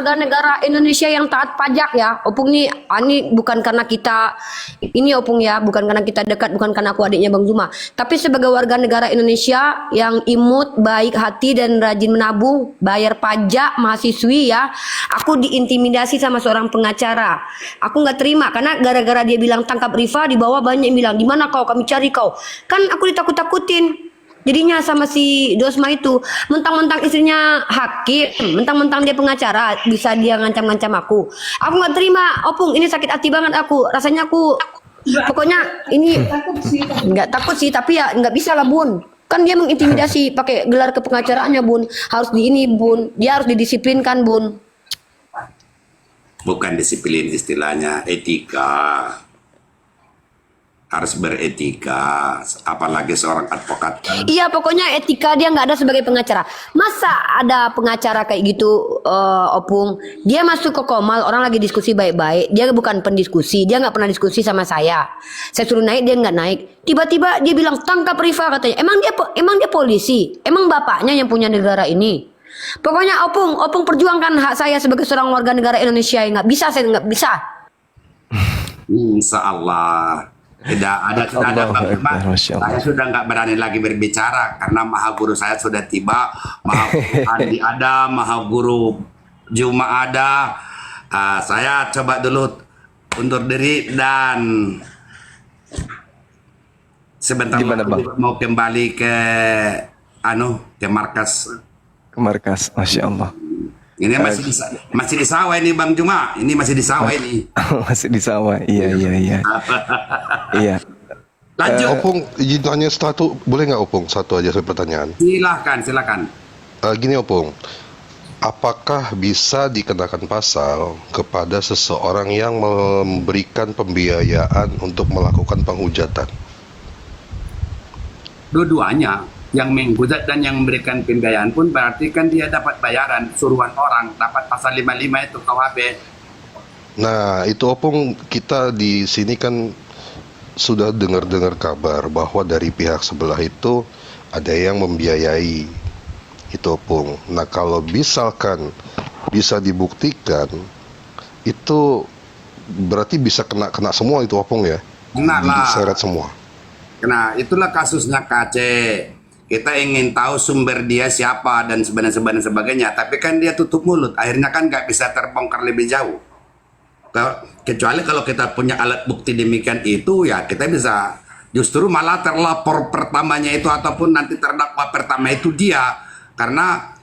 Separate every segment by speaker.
Speaker 1: warga negara Indonesia yang taat pajak ya, Opung nih, ini bukan karena kita ini Opung ya, bukan karena kita dekat, bukan karena aku adiknya Bang Zuma, tapi sebagai warga negara Indonesia yang imut, baik hati dan rajin menabung, bayar pajak, mahasiswi ya, aku diintimidasi sama seorang pengacara. Aku nggak terima karena gara-gara dia bilang tangkap Rifa, di bawah banyak yang bilang di mana kau, kami cari kau. Kan aku ditakut-takutin. Jadinya sama si Dosma itu, mentang-mentang istrinya hakim, mentang-mentang dia pengacara, bisa dia ngancam-ngancam aku. Aku nggak terima, Opung, ini sakit hati banget aku. Rasanya aku, pokoknya ini nggak takut sih, tapi ya nggak bisa lah Bun. Kan dia mengintimidasi pakai gelar kepengacaraannya Bun. Harus di ini Bun, dia harus didisiplinkan Bun.
Speaker 2: Bukan disiplin istilahnya, etika. Harus beretika, apalagi seorang advokat.
Speaker 1: Iya, pokoknya etika dia nggak ada sebagai pengacara. Masa ada pengacara kayak gitu, Opung? Dia masuk ke Komal, orang lagi diskusi baik-baik. Dia bukan pendiskusi, dia nggak pernah diskusi sama saya. Saya suruh naik, dia nggak naik. Tiba-tiba dia bilang tangkap Rifa katanya. Emang dia polisi? Emang bapaknya yang punya negara ini? Pokoknya Opung perjuangkan hak saya sebagai seorang warga negara Indonesia. Nggak bisa, saya nggak bisa.
Speaker 2: Insya Allah. Tidak ada saya sudah nggak berani lagi berbicara karena Maha Guru saya sudah tiba. Maha Guru Andi ada, Maha Guru Juma ada. Saya coba dulu undur diri dan sebentar mau kembali ke markas.
Speaker 3: Ke markas, Masya Allah.
Speaker 2: Ini masih di sawah ini Bang Juma. Ini masih di sawah ini.
Speaker 3: Masih di sawah. Iya. Iya.
Speaker 2: Lanjut.
Speaker 4: Opung, izin tanya satu, boleh nggak Opung? Satu aja pertanyaan.
Speaker 2: Silakan.
Speaker 4: Gini Opung, apakah bisa dikenakan pasal kepada seseorang yang memberikan pembiayaan untuk melakukan penghujatan?
Speaker 2: Dua-duanya, yang menghujat dan yang memberikan pembiayaan pun berarti kan dia dapat bayaran suruhan orang, dapat pasal 55 itu KUHP.
Speaker 4: Nah, itu Opung, kita di sini kan sudah dengar-dengar kabar bahwa dari pihak sebelah itu ada yang membiayai itu Opung. Nah, kalau misalkan bisa dibuktikan itu berarti bisa kena semua itu Opung ya?
Speaker 2: Kena lah.
Speaker 4: Diseret semua.
Speaker 2: Nah, itulah kasusnya KC. Kita ingin tahu sumber dia siapa dan sebagainya. Tapi kan dia tutup mulut. Akhirnya kan nggak bisa terbongkar lebih jauh. Kecuali kalau kita punya alat bukti demikian itu, ya kita bisa justru malah terlapor pertamanya itu ataupun nanti terdakwa pertama itu dia. Karena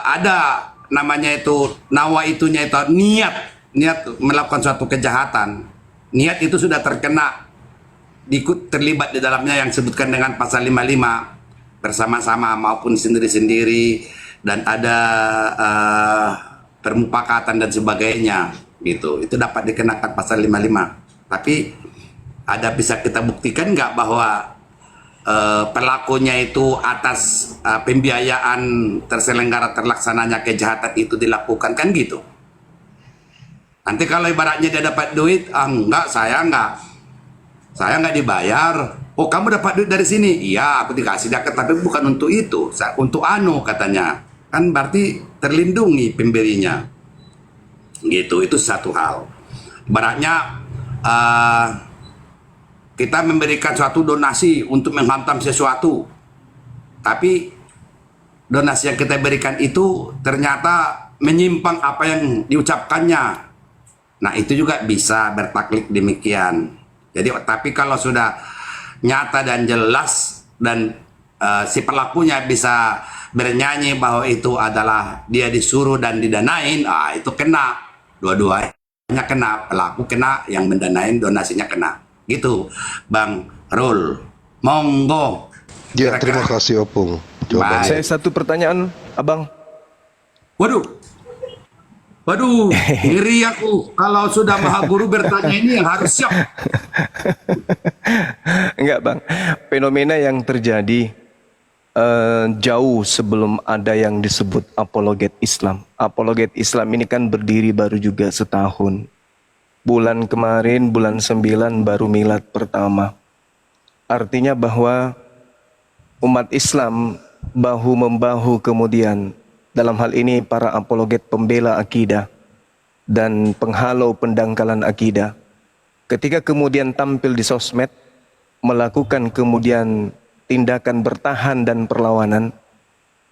Speaker 2: ada namanya itu, nawa itunya itu niat melakukan suatu kejahatan. Niat itu sudah terkena, terlibat di dalamnya yang disebutkan dengan pasal 55. Bersama-sama maupun sendiri-sendiri dan ada permupakatan dan sebagainya gitu. Itu dapat dikenakan pasal 55. Tapi ada bisa kita buktikan nggak bahwa pelakunya itu atas pembiayaan terselenggaranya kejahatan itu dilakukan kan gitu. Nanti kalau ibaratnya dia dapat duit, enggak, saya nggak dibayar. Oh, kamu dapat duit dari sini? Iya, aku dikasih zakat, tapi bukan untuk itu. Untuk katanya. Kan berarti terlindungi pemberinya. Gitu, itu satu hal. Ibaratnya kita memberikan suatu donasi untuk menghantam sesuatu. Tapi donasi yang kita berikan itu ternyata menyimpang apa yang diucapkannya. Nah, itu juga bisa bertaklid demikian. Jadi, tapi kalau sudah nyata dan jelas dan si pelakunya bisa bernyanyi bahwa itu adalah dia disuruh dan didanain, itu kena. Dua-duanya kena, pelaku kena, yang mendanain donasinya kena. Gitu, Bang Rul. Monggo.
Speaker 4: Ya, terima kasih Opung.
Speaker 3: Jawabannya. Saya satu pertanyaan, Abang.
Speaker 2: Waduh, ngeri aku kalau sudah Maha Guru bertanya ini yang harus siap.
Speaker 3: Enggak Bang, fenomena yang terjadi jauh sebelum ada yang disebut apologet Islam. Apologet Islam ini kan berdiri baru juga setahun. Bulan kemarin, bulan 9 baru milad pertama. Artinya bahwa umat Islam bahu-membahu kemudian dalam hal ini para apologet pembela akidah dan penghalau pendangkalan akidah, ketika kemudian tampil di sosmed, melakukan kemudian tindakan bertahan dan perlawanan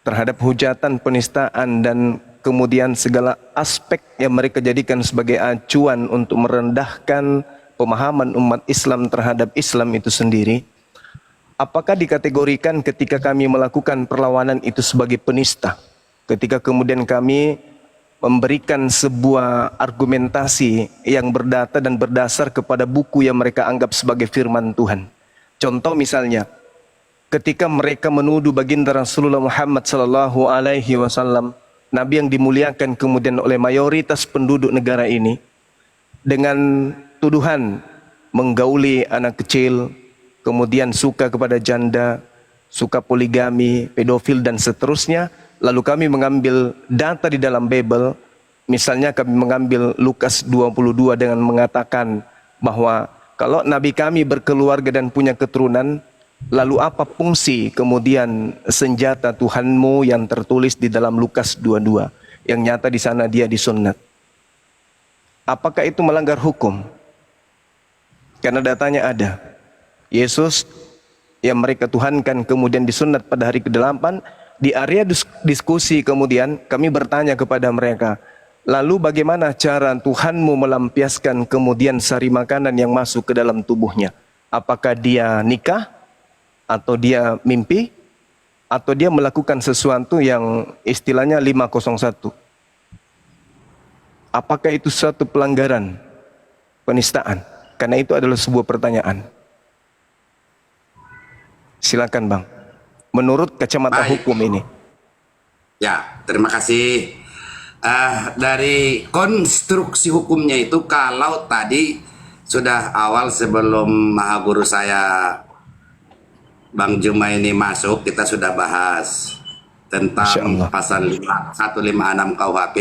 Speaker 3: terhadap hujatan, penistaan, dan kemudian segala aspek yang mereka jadikan sebagai acuan untuk merendahkan pemahaman umat Islam terhadap Islam itu sendiri, apakah dikategorikan ketika kami melakukan perlawanan itu sebagai penista? Ketika kemudian kami memberikan sebuah argumentasi yang berdata dan berdasar kepada buku yang mereka anggap sebagai firman Tuhan. Contoh misalnya, ketika mereka menuduh baginda Rasulullah Muhammad sallallahu alaihi wasallam, Nabi yang dimuliakan kemudian oleh mayoritas penduduk negara ini, dengan tuduhan menggauli anak kecil, kemudian suka kepada janda, suka poligami, pedofil dan seterusnya. Lalu kami mengambil data di dalam Bible, misalnya kami mengambil Lukas 22 dengan mengatakan bahwa kalau Nabi kami berkeluarga dan punya keturunan, lalu apa fungsi kemudian senjata Tuhanmu yang tertulis di dalam Lukas 22, yang nyata di sana dia disunat? Apakah itu melanggar hukum? Karena datanya ada. Yesus yang mereka tuhankan kemudian disunat pada hari ke-8. Di area diskusi kemudian kami bertanya kepada mereka, lalu bagaimana cara Tuhanmu melampiaskan kemudian sari makanan yang masuk ke dalam tubuhnya? Apakah dia nikah? Atau dia mimpi? Atau dia melakukan sesuatu yang istilahnya 501? Apakah itu suatu pelanggaran? Penistaan? Karena itu adalah sebuah pertanyaan. Silakan Bang. Menurut kacamata hukum ini.
Speaker 2: Ya, terima kasih. Dari konstruksi hukumnya itu, kalau tadi sudah awal sebelum Maha Guru saya Bang Juma ini masuk, kita sudah bahas tentang pasal 156 KUHP.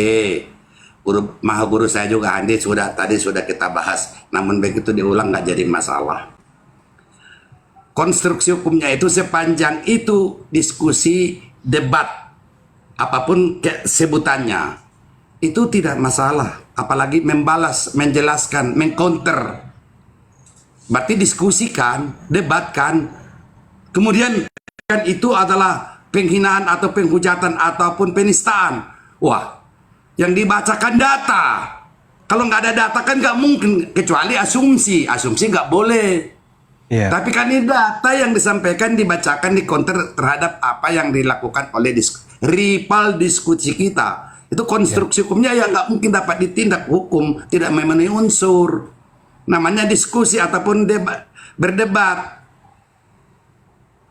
Speaker 2: Maha Guru saya juga Andi tadi sudah kita bahas. Namun begitu diulang nggak jadi masalah. Konstruksi hukumnya itu sepanjang itu diskusi, debat, apapun sebutannya, itu tidak masalah. Apalagi membalas, menjelaskan, mengcounter. Berarti diskusikan, debatkan. Kemudian kan itu adalah penghinaan atau penghujatan ataupun penistaan. Wah, yang dibacakan data. Kalau nggak ada data kan nggak mungkin, kecuali asumsi. Asumsi nggak boleh. Yeah. Tapi kan ini data yang disampaikan, dibacakan, dikonter terhadap apa yang dilakukan oleh rival diskusi kita. Itu konstruksi hukumnya yang nggak mungkin dapat ditindak hukum, tidak memenuhi unsur. Namanya diskusi ataupun berdebat.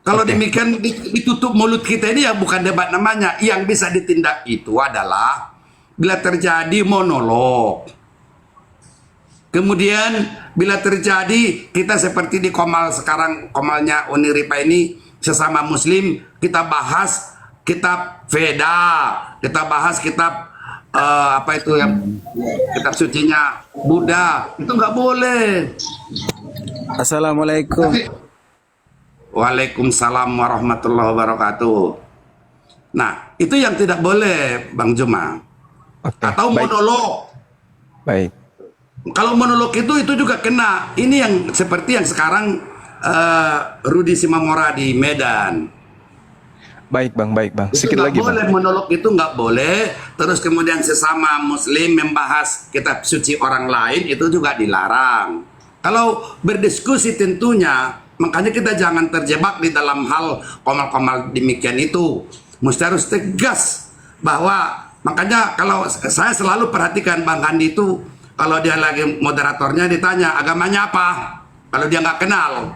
Speaker 2: Kalau demikian ditutup mulut kita ini ya bukan debat namanya. Yang bisa ditindak itu adalah bila terjadi monolog. Kemudian bila terjadi kita seperti di Komal sekarang, Komalnya Uniripa ini, sesama muslim kita bahas kitab Veda, kita bahas kitab apa itu yang kitab sucinya Buddha, itu nggak boleh.
Speaker 5: Assalamualaikum.
Speaker 2: Waalaikumsalam warahmatullahi wabarakatuh. Nah, itu yang tidak boleh Bang Juma. Atau monolog.
Speaker 3: Baik.
Speaker 2: Kalau monolog itu juga kena. Ini yang seperti yang sekarang Rudi Simamora di Medan.
Speaker 3: Baik Bang.
Speaker 2: Itu
Speaker 3: Sedikit lagi
Speaker 2: boleh,
Speaker 3: Bang.
Speaker 2: monolog itu nggak boleh. Terus kemudian sesama muslim membahas kitab suci orang lain itu juga dilarang. Kalau berdiskusi tentunya, makanya kita jangan terjebak di dalam hal komal-komal demikian itu. Mesti harus tegas bahwa, makanya kalau saya selalu perhatikan Bang Handi itu, kalau dia lagi moderatornya ditanya agamanya apa, kalau dia nggak kenal,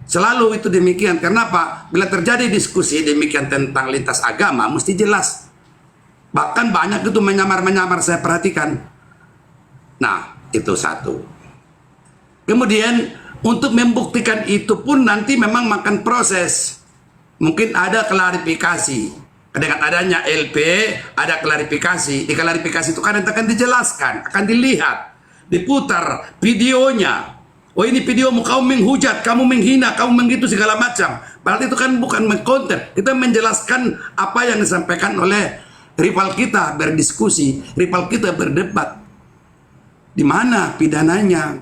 Speaker 2: selalu itu demikian. Kenapa? Bila terjadi diskusi demikian tentang lintas agama, mesti jelas. Bahkan banyak itu menyamar-menyamar, saya perhatikan. Nah, itu satu. Kemudian untuk membuktikan itu pun nanti memang makan proses. Mungkin ada klarifikasi. Dengan adanya LP, ada klarifikasi. Di klarifikasi itu kan akan dijelaskan, akan dilihat, diputar videonya. Oh ini videomu, kamu menghujat, kamu menghina, kamu menggitu segala macam. Berarti itu kan bukan mengkonten. Kita menjelaskan apa yang disampaikan oleh rival kita berdiskusi, rival kita berdebat. Di mana pidananya?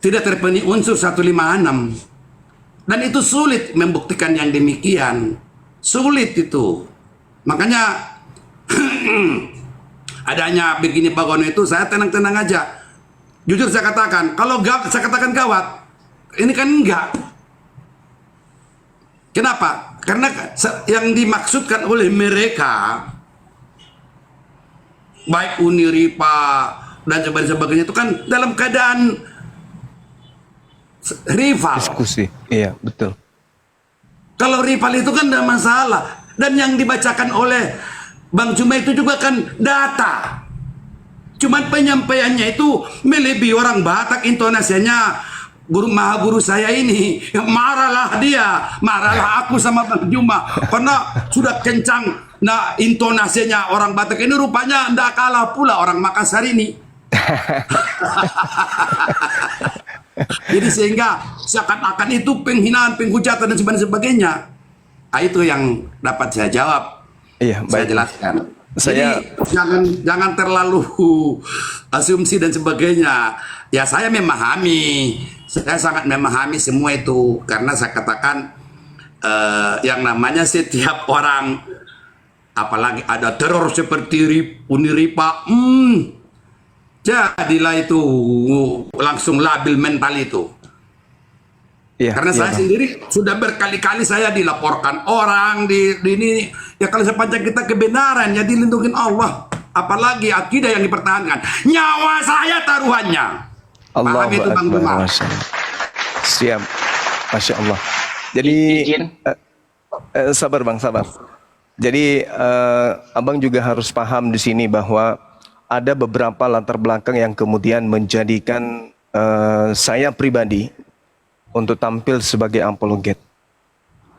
Speaker 2: Tidak terpenuhi unsur 156. Dan itu sulit membuktikan yang demikian. Sulit itu. Makanya adanya begini bagono itu saya tenang-tenang aja. Jujur saya katakan, kalau saya katakan gawat, ini kan enggak. Kenapa? Karena yang dimaksudkan oleh mereka, baik Uniripa dan sebagainya itu kan dalam keadaan rival.
Speaker 3: Diskusi, iya betul.
Speaker 2: Kalau rival itu kan tidak masalah. Dan yang dibacakan oleh Bang Juma itu juga kan data. Cuman penyampaiannya itu melebihi orang Batak, intonasinya maha guru saya ini. Marahlah dia, marahlah aku sama Bang Juma. Karena sudah kencang, nah intonasinya orang Batak ini rupanya tidak kalah pula orang Makassar ini. Jadi sehingga seakan-akan itu penghinaan, penghujatan dan sebagainya. Nah, itu yang dapat saya jawab.
Speaker 3: Iya,
Speaker 2: Saya
Speaker 3: baik.
Speaker 2: jelaskan.
Speaker 3: Saya-
Speaker 2: Jadi jangan terlalu asumsi dan sebagainya. Ya saya memahami, saya sangat memahami semua itu karena saya katakan yang namanya setiap orang, apalagi ada teror seperti Uniripa, jadilah itu langsung labil mental itu.
Speaker 3: Iya,
Speaker 2: Karena
Speaker 3: iya,
Speaker 2: saya
Speaker 3: Bang.
Speaker 2: sendiri sudah berkali-kali saya dilaporkan orang di ini. Ya kalau sepanjang kita kebenaran ya dilindungi Allah. Apalagi akidah yang dipertahankan. Nyawa saya taruhannya. Paham
Speaker 3: Allahu
Speaker 2: itu Bang
Speaker 3: Akbar,
Speaker 2: Juma?
Speaker 3: Masya Allah. Siap, Masya Allah. Jadi
Speaker 5: Izin.
Speaker 3: sabar Bang, sabar. Jadi Abang juga harus paham di sini bahwa ada beberapa latar belakang yang kemudian menjadikan saya pribadi untuk tampil sebagai apologet.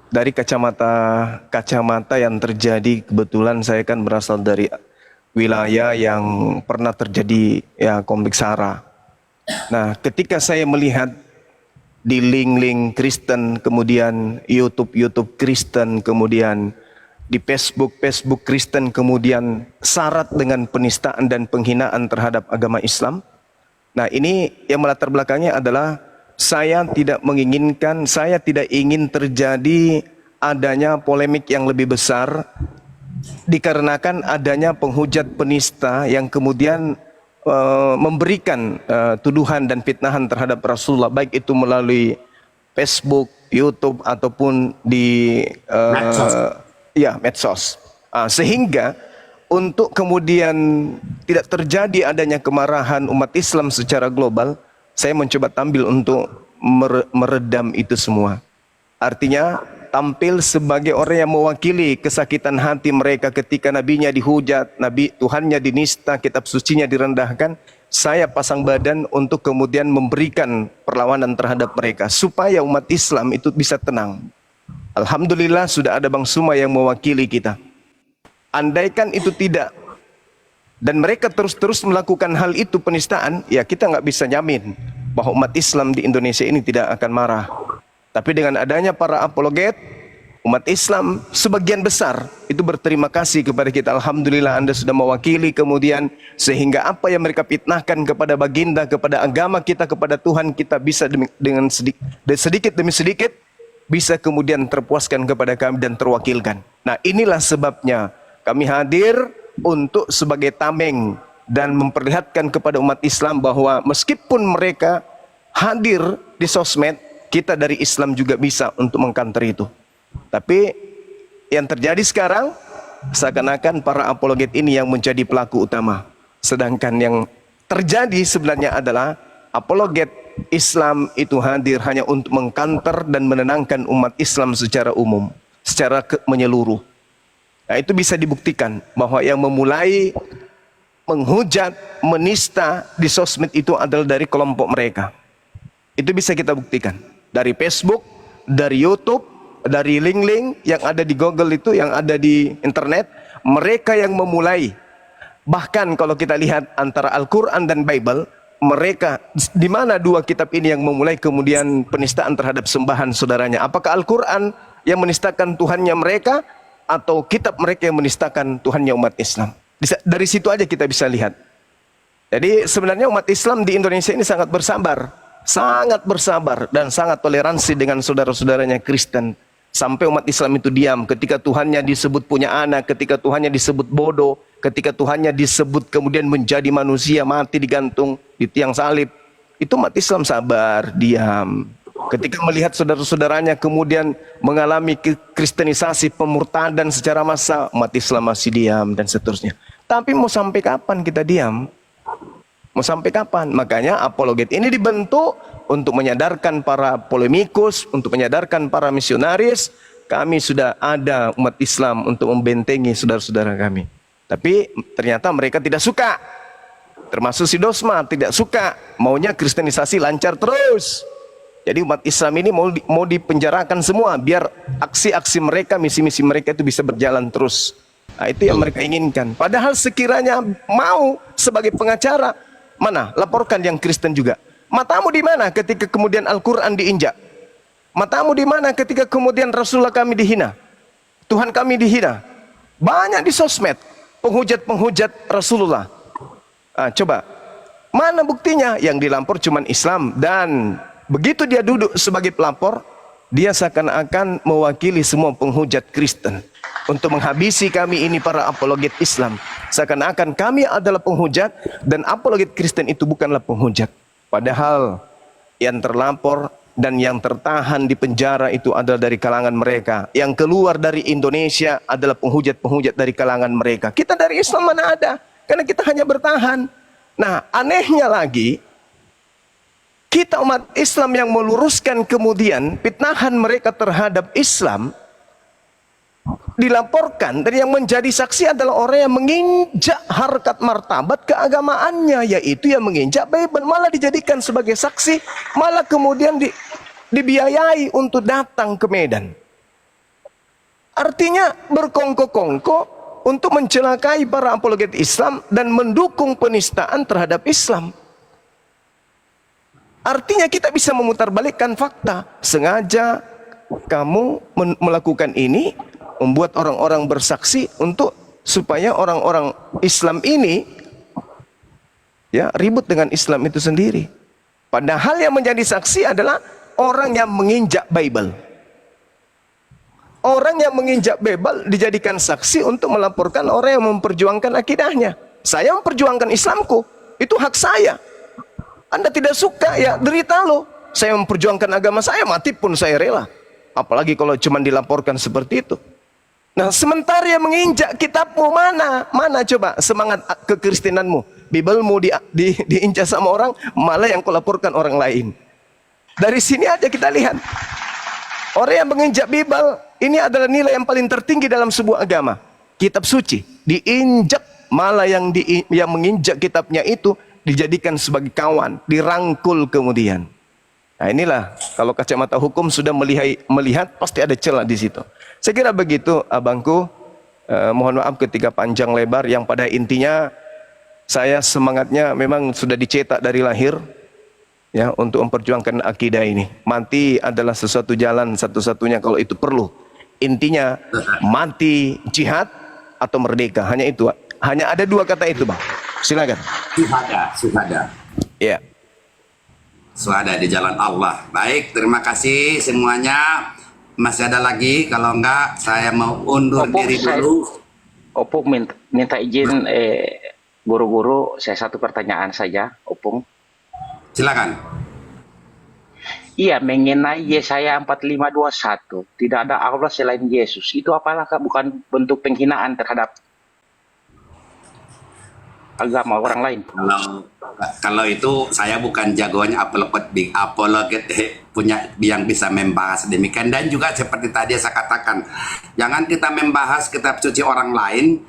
Speaker 3: Dari kacamata yang terjadi, kebetulan saya kan berasal dari wilayah yang pernah terjadi ya konflik SARA. Nah, ketika saya melihat di link-link Kristen, kemudian YouTube Kristen, kemudian di Facebook Kristen, kemudian syarat dengan penistaan dan penghinaan terhadap agama Islam. Nah, ini yang melatar belakangnya adalah saya tidak ingin terjadi adanya polemik yang lebih besar dikarenakan adanya penghujat penista yang kemudian memberikan tuduhan dan fitnahan terhadap Rasulullah, baik itu melalui Facebook, YouTube ataupun di medsos. Sehingga untuk kemudian tidak terjadi adanya kemarahan umat Islam secara global, saya mencoba tampil untuk meredam itu semua. Artinya tampil sebagai orang yang mewakili kesakitan hati mereka ketika nabinya dihujat, nabi Tuhannya dinista, kitab sucinya direndahkan. Saya pasang badan untuk kemudian memberikan perlawanan terhadap mereka supaya umat Islam itu bisa tenang. Alhamdulillah sudah ada Bang Suma yang mewakili kita. Andaikan itu tidak dan mereka terus-terus melakukan hal itu penistaan, ya kita nggak bisa jamin bahwa umat Islam di Indonesia ini tidak akan marah. Tapi dengan adanya para apologet, umat Islam sebagian besar itu berterima kasih kepada kita. Alhamdulillah Anda sudah mewakili, kemudian sehingga apa yang mereka fitnahkan kepada baginda, kepada agama kita, kepada Tuhan kita bisa dengan sedikit demi sedikit bisa kemudian terpuaskan kepada kami dan terwakilkan. Nah, inilah sebabnya kami hadir untuk sebagai tameng dan memperlihatkan kepada umat Islam bahwa meskipun mereka hadir di sosmed, kita dari Islam juga bisa untuk mengkanter itu. Tapi yang terjadi sekarang seakan-akan para apologet ini yang menjadi pelaku utama. Sedangkan yang terjadi sebenarnya adalah apologet Islam itu hadir hanya untuk mengkanter dan menenangkan umat Islam secara umum, secara menyeluruh. Nah, itu bisa dibuktikan bahwa yang memulai menghujat, menista di sosmed itu adalah dari kelompok mereka. Itu bisa kita buktikan dari Facebook, dari YouTube, dari link-link yang ada di Google itu, yang ada di internet. Mereka yang memulai. Bahkan kalau kita lihat antara Al-Quran dan Bible, mereka di mana dua kitab ini yang memulai kemudian penistaan terhadap sembahan saudaranya? Apakah Al-Quran yang menistakan Tuhannya mereka, atau kitab mereka yang menistakan Tuhannya umat Islam. Dari situ aja kita bisa lihat. Jadi sebenarnya umat Islam di Indonesia ini sangat bersabar dan sangat toleransi dengan saudara-saudaranya Kristen. Sampai umat Islam itu diam ketika Tuhannya disebut punya anak, ketika Tuhannya disebut bodoh, ketika Tuhannya disebut kemudian menjadi manusia, mati digantung di tiang salib. Itu umat Islam sabar, diam. Ketika melihat saudara-saudaranya kemudian mengalami kristenisasi, pemurtadan secara massal, umat Islam masih diam dan seterusnya. Tapi mau sampai kapan kita diam? Mau sampai kapan? Makanya apologet ini dibentuk untuk menyadarkan para polemikus, untuk menyadarkan para misionaris, kami sudah ada umat Islam untuk membentengi saudara-saudara kami. Tapi ternyata mereka tidak suka. Termasuk si Dosma tidak suka, maunya kristenisasi lancar terus. Jadi umat Islam ini mau dipenjarakan semua biar aksi-aksi mereka, misi-misi mereka itu bisa berjalan terus. Nah, itu yang mereka inginkan. Padahal sekiranya mau sebagai pengacara, mana? Laporkan yang Kristen juga. Matamu di mana ketika kemudian Al-Quran diinjak? Matamu di mana ketika kemudian Rasulullah kami dihina? Tuhan kami dihina. Banyak di sosmed penghujat-penghujat Rasulullah. Coba, mana buktinya? Yang dilampor cuman Islam. Dan begitu dia duduk sebagai pelapor, dia seakan-akan mewakili semua penghujat Kristen untuk menghabisi kami ini para apologet Islam. Seakan-akan kami adalah penghujat dan apologet Kristen itu bukanlah penghujat. Padahal yang terlapor dan yang tertahan di penjara itu adalah dari kalangan mereka. Yang keluar dari Indonesia adalah penghujat-penghujat dari kalangan mereka. Kita dari Islam mana ada? Karena kita hanya bertahan. Nah, anehnya lagi, kita umat Islam yang meluruskan kemudian fitnahan mereka terhadap Islam dilaporkan, dan yang menjadi saksi adalah orang yang menginjak harkat martabat keagamaannya, yaitu yang menginjak Bible, malah dijadikan sebagai saksi, malah kemudian dibiayai untuk datang ke Medan. Artinya berkongko-kongko untuk mencelakai para apologet Islam dan mendukung penistaan terhadap Islam. Artinya kita bisa memutarbalikkan fakta. Sengaja kamu melakukan ini, membuat orang-orang bersaksi untuk supaya orang-orang Islam ini ya ribut dengan Islam itu sendiri. Padahal yang menjadi saksi adalah orang yang menginjak Bible. Orang yang menginjak Bible dijadikan saksi untuk melaporkan orang yang memperjuangkan akidahnya. Saya memperjuangkan Islamku, itu hak saya. Anda tidak suka, ya derita lo. Saya memperjuangkan agama saya, mati pun saya rela. Apalagi kalau cuma dilaporkan seperti itu. Nah, sementara yang menginjak kitabmu mana? Mana coba semangat kekristenanmu? Bibelmu diinjak sama orang, malah yang kau laporkan orang lain. Dari sini aja kita lihat. Orang yang menginjak Bibel, ini adalah nilai yang paling tertinggi dalam sebuah agama. Kitab suci, diinjak, malah yang menginjak kitabnya itu dijadikan sebagai kawan, dirangkul kemudian. Nah inilah, kalau kacamata hukum sudah melihat pasti ada celah di situ. Saya kira begitu abangku, mohon maaf ketika panjang lebar, yang pada intinya saya semangatnya memang sudah dicetak dari lahir ya untuk memperjuangkan akidah ini. Mati adalah sesuatu jalan satu-satunya kalau itu perlu. Intinya mati jihad atau merdeka, hanya itu. Hanya ada dua kata itu, Bang. Silakan.
Speaker 2: Suhada.
Speaker 3: Ya.
Speaker 2: Suhada di jalan Allah. Baik, terima kasih semuanya. Masih ada lagi, kalau enggak saya mau undur diri dulu.
Speaker 5: Opung minta izin guru-guru, saya satu pertanyaan saja, Opung.
Speaker 2: Silakan.
Speaker 5: Iya, mengenai Yesaya 45:21, tidak ada Allah selain Yesus. Itu apalah bukan bentuk penghinaan terhadap agama orang lain?
Speaker 2: Kalau itu saya bukan jagoannya apologet punya yang bisa membahas demikian, dan juga seperti tadi saya katakan, jangan kita membahas kitab suci orang lain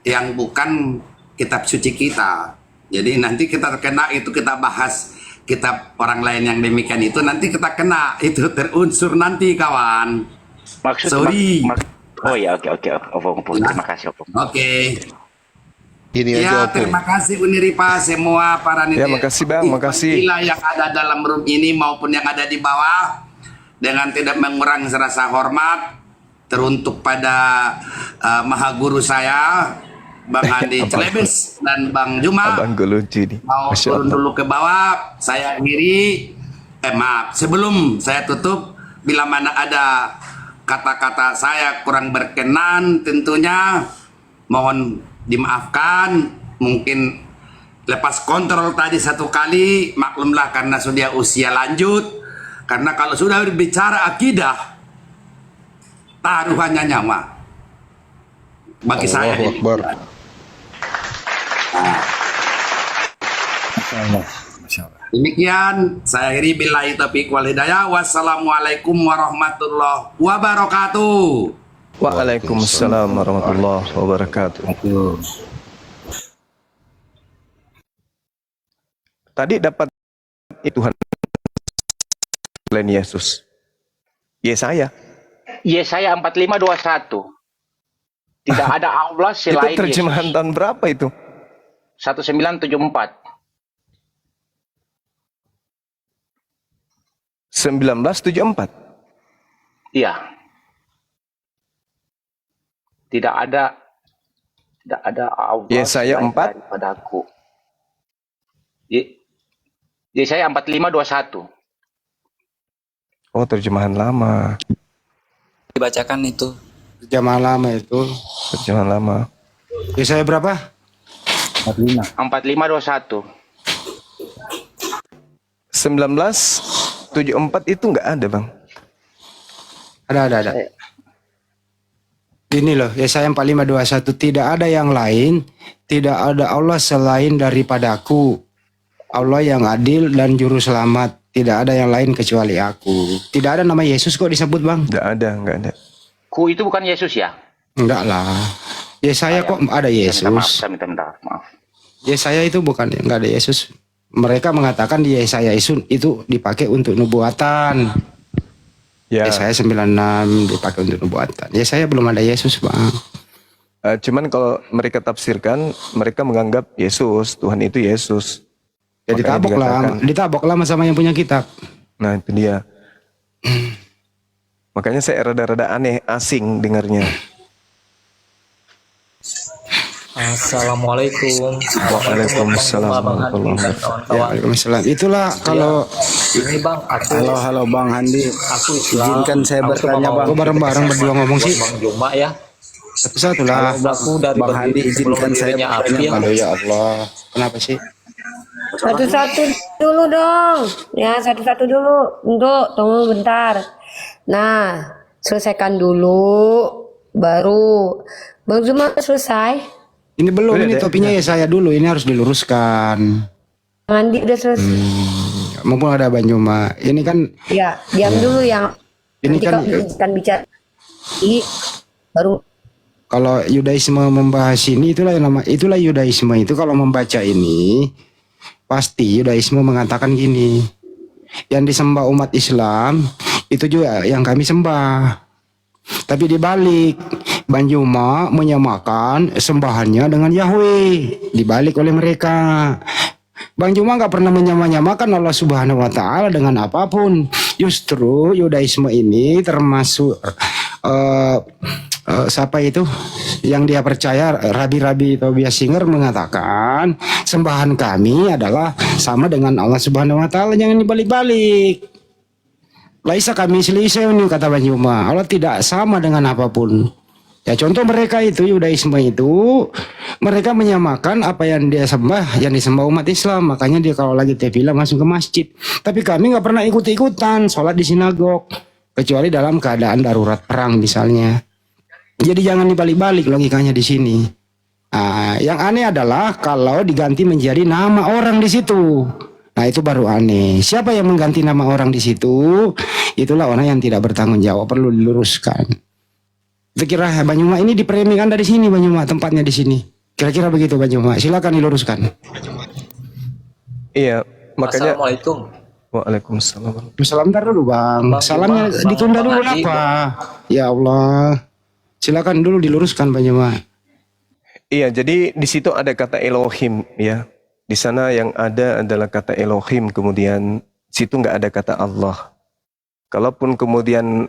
Speaker 2: yang bukan kitab suci kita. Jadi nanti kita terkena itu, kita bahas kitab orang lain yang demikian itu, nanti kita kena itu terunsur nanti kawan. Sorry.
Speaker 5: Oh ya, oke. Opung. Terima kasih, Opung.
Speaker 2: Oke.
Speaker 4: Ini
Speaker 2: Ya,
Speaker 4: aja, Opung.
Speaker 2: terima kasih Uniripa, semua para
Speaker 3: Ya, makasih Bang, makasih.
Speaker 2: yang ada dalam room ini maupun yang ada di bawah, dengan tidak mengurangi rasa hormat teruntuk pada maha guru saya Bang Andi Celebes dan Bang Juma
Speaker 3: Abang gue lucu nih.
Speaker 2: mau
Speaker 3: Masya
Speaker 2: turun
Speaker 3: Allah.
Speaker 2: dulu ke bawah. Saya akhiri, maaf, sebelum saya tutup, bila mana ada kata-kata saya kurang berkenan, tentunya mohon dimaafkan. Mungkin lepas kontrol tadi satu kali, maklumlah karena sudah usia lanjut. Karena kalau sudah berbicara akidah, taruhannya nyawa. Bagi saya
Speaker 4: Allahu Akbar.
Speaker 2: demikian, saya akhiri billahi taufiq wal hidayah. Wassalamualaikum warahmatullahi wabarakatuh.
Speaker 3: Waalaikumsalam warahmatullahi wabarakatuh. Tadi dapat Tuhan selain Yesus. Yesaya.
Speaker 5: Yesaya 45:21. Tidak ada Allah
Speaker 3: Itu
Speaker 5: selain
Speaker 3: terjemahan
Speaker 5: Yesus.
Speaker 3: tahun berapa itu?
Speaker 5: 1974.
Speaker 3: 1974.
Speaker 5: Iya. Tidak ada Allah
Speaker 3: Yesaya
Speaker 5: selain
Speaker 3: 4.
Speaker 5: daripadaku. Yesaya 45:21.
Speaker 3: Oh, terjemahan lama.
Speaker 6: Dibacakan itu.
Speaker 7: Jamaah lama itu.
Speaker 3: Terjemahan lama.
Speaker 7: Yesaya berapa?
Speaker 5: 45:21.
Speaker 3: 1974 itu nggak ada, Bang.
Speaker 7: Ada. Ini loh, Yesaya 45:21. Tidak ada yang lain, tidak ada Allah selain daripadaku. Allah yang adil dan juru selamat. Tidak ada yang lain kecuali aku. Tidak ada nama Yesus kok disebut, Bang.
Speaker 3: Nggak ada.
Speaker 5: Ku itu bukan Yesus ya?
Speaker 7: Enggak lah. Yesaya kok ada Yesus.
Speaker 5: Saya minta maaf.
Speaker 7: Yesaya itu bukan, enggak ada Yesus. Mereka mengatakan di Yesaya itu dipakai untuk nubuatan.
Speaker 3: Ya.
Speaker 7: Yesaya 96 dipakai untuk nubuatan. Yesaya belum ada Yesus, Bang.
Speaker 3: Cuman kalau mereka tafsirkan, mereka menganggap Yesus, Tuhan itu Yesus.
Speaker 7: Ya
Speaker 3: Makanya
Speaker 7: ditabok lah sama yang punya kitab.
Speaker 3: Nah, itu dia. Makanya saya rada-rada aneh, asing dengarnya.
Speaker 6: Assalamualaikum.
Speaker 3: Waalaikumsalam warahmatullahi
Speaker 6: dan
Speaker 3: wabarakatuh.
Speaker 6: kawan-kawan.
Speaker 7: Waalaikumsalam. Itulah kalau
Speaker 6: Ini Bang, aku
Speaker 8: Halo Bang Handi.
Speaker 6: aku Islam.
Speaker 8: Izinkan saya
Speaker 6: Aku
Speaker 8: bertanya,
Speaker 6: mau
Speaker 8: Bang.
Speaker 7: kok bareng-bareng berdua ngomong sih.
Speaker 6: Bang Juma ya.
Speaker 7: Satu-satu lah.
Speaker 6: Aku dari
Speaker 8: Bang Handi,
Speaker 6: berdiri sebelum
Speaker 8: izinkan saya
Speaker 6: berdirinya api
Speaker 8: bertanya,
Speaker 6: ya.
Speaker 8: Bang.
Speaker 7: Aduh ya Allah. Kenapa sih?
Speaker 1: Satu-satu dulu dong. Ya, satu-satu dulu. Untuk tunggu bentar. Nah, selesaikan dulu. Baru. Bang Zuma selesai.
Speaker 7: Ini belum,
Speaker 3: Udah
Speaker 7: ini
Speaker 3: deh,
Speaker 7: topinya ya saya dulu. Ini harus diluruskan.
Speaker 1: Mandi udah selesai.
Speaker 7: Mumpung ada Banyuma. Ini kan
Speaker 1: Ya, diam dulu yang
Speaker 7: Ini
Speaker 1: nanti
Speaker 7: kan-
Speaker 1: kalau akan bicara. Baru
Speaker 7: kalau Yudaisme membahas ini itulah Yudaisme itu kalau membaca ini pasti Yudaisme mengatakan gini. Yang disembah umat Islam itu juga yang kami sembah. Tapi dibalik, Banjuma menyamakan sembahannya dengan Yahweh. Dibalik oleh mereka. Bang Juma nggak pernah menyamakan Allah Subhanahu Wa Taala dengan apapun. Justru Yudaisme ini termasuk siapa itu yang dia percaya, Rabi Tobias Singer mengatakan sembahan kami adalah sama dengan Allah Subhanahu Wa Taala, jangan dibalik-balik. Laisa kami selisih, kata Bang Juma. Allah tidak sama dengan apapun. Ya contoh mereka itu Yudaisme itu mereka menyamakan apa yang dia sembah yang disembah umat Islam, makanya dia kalau lagi tefillah langsung ke masjid. Tapi kami nggak pernah ikut-ikutan sholat di sinagog kecuali dalam keadaan darurat perang misalnya. Jadi jangan dibalik-balik logikanya di sini. Yang aneh adalah kalau diganti menjadi nama orang di situ. Nah itu baru aneh. Siapa yang mengganti nama orang di situ? Itulah orang yang tidak bertanggung jawab, perlu diluruskan. Kira Banyuma ini dipremikan dari sini, Banyuma tempatnya di sini. Kira-kira begitu Banyuma. Silakan diluruskan.
Speaker 3: Iya, makanya.
Speaker 6: Assalamualaikum.
Speaker 3: Waalaikumsalam.
Speaker 7: Salam ntar dulu Bang.
Speaker 6: Bang
Speaker 7: Salamnya
Speaker 6: Juma,
Speaker 7: ditunda
Speaker 6: Bang
Speaker 7: dulu
Speaker 6: Adi,
Speaker 7: apa? Ya Allah. Silakan dulu diluruskan Banyuma.
Speaker 3: Iya, jadi di situ ada kata Elohim ya. Di sana yang ada adalah kata Elohim, kemudian situ nggak ada kata Allah. Kalaupun kemudian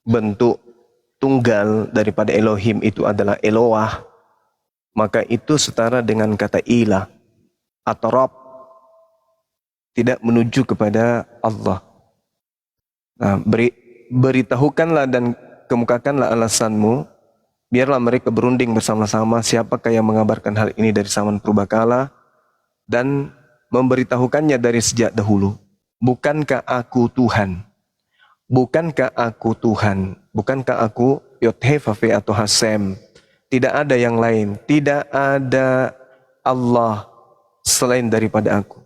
Speaker 3: bentuk tunggal daripada Elohim itu adalah Eloah, maka itu setara dengan kata ilah atau Rob, tidak menuju kepada Allah. Nah, beritahukanlah dan kemukakanlah alasanmu, biarlah mereka berunding bersama-sama siapakah yang mengabarkan hal ini dari zaman purbakala dan memberitahukannya dari sejak dahulu. Bukankah aku Tuhan? Bukankah aku Tuhan? Bukankah aku Yod-Heh-Vav-He atau Hasem? Tidak ada yang lain. Tidak ada Allah selain daripada aku.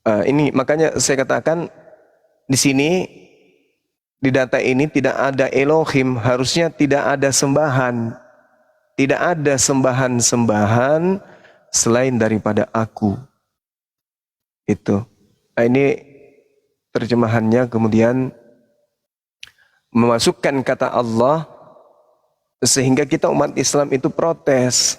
Speaker 3: Ini makanya saya katakan di sini, di data ini tidak ada Elohim, harusnya tidak ada sembahan. Tidak ada sembahan-sembahan selain daripada aku. Itu. Nah, ini terjemahannya kemudian memasukkan kata Allah sehingga kita umat Islam itu protes.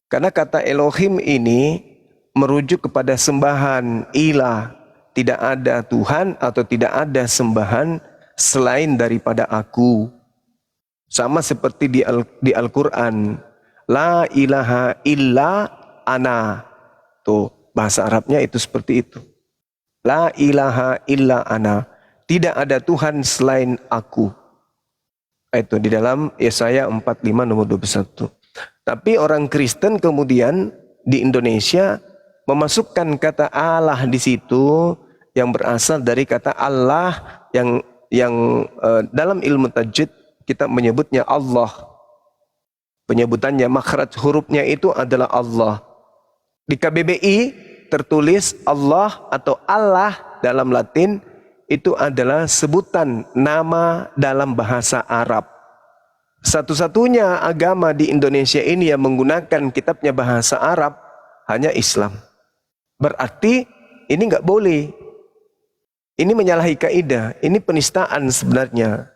Speaker 3: Karena kata Elohim ini merujuk kepada sembahan, ilah. Tidak ada Tuhan atau tidak ada sembahan selain daripada aku. Sama seperti di Al-Quran. La ilaha illa ana. Tuh, bahasa Arabnya itu seperti itu. La ilaha illa ana. Tidak ada Tuhan selain aku. Itu di dalam Yesaya 45 nomor 21. Tapi orang Kristen kemudian di Indonesia memasukkan kata Allah di situ yang berasal dari kata Allah yang dalam ilmu tajwid kita menyebutnya Allah. Penyebutannya makhraj hurufnya itu adalah Allah. Di KBBI tertulis Allah atau Allah dalam Latin itu adalah sebutan nama dalam bahasa Arab. Satu-satunya agama di Indonesia ini yang menggunakan kitabnya bahasa Arab hanya Islam. Berarti ini nggak boleh. Ini menyalahi kaidah. Ini penistaan sebenarnya.